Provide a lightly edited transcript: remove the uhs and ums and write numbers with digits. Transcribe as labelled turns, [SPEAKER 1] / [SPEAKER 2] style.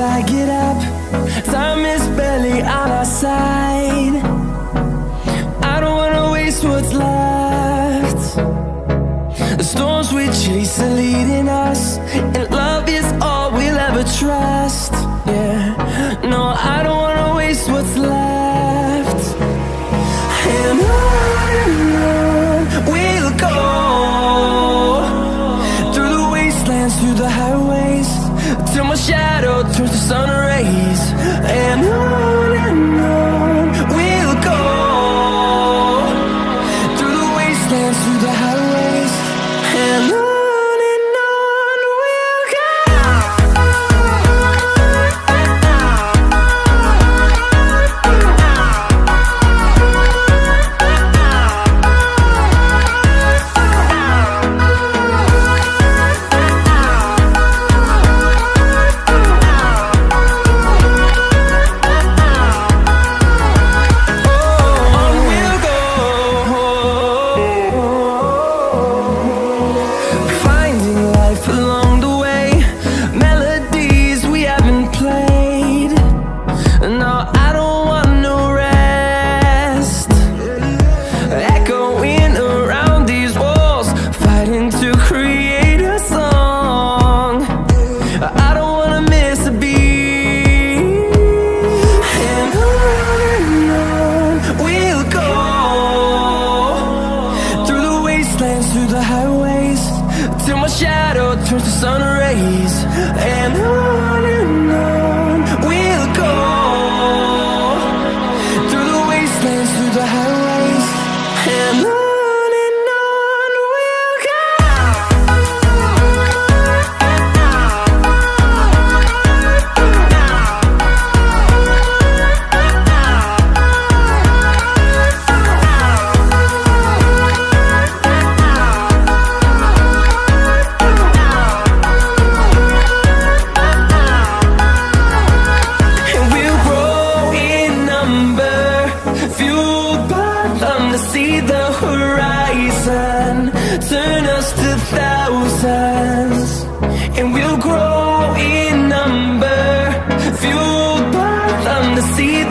[SPEAKER 1] I get up. Time is barely on our side. I don't wanna waste what's left. The storms we chase are leading us, and love is all we'll ever trust. Yeah, no, I don't wanna waste what's left. And on we'll go, through the wastelands, through the highways, till my shadow turns to sun rays. And on we'll go, through the wastelands, through the highways, and on. Through the highways, till my shadow turns to sun rays. And on we'll go, through the wastelands, through the highways, and on. See the horizon, turn us to thousands, and we'll grow in number, fueled by them to see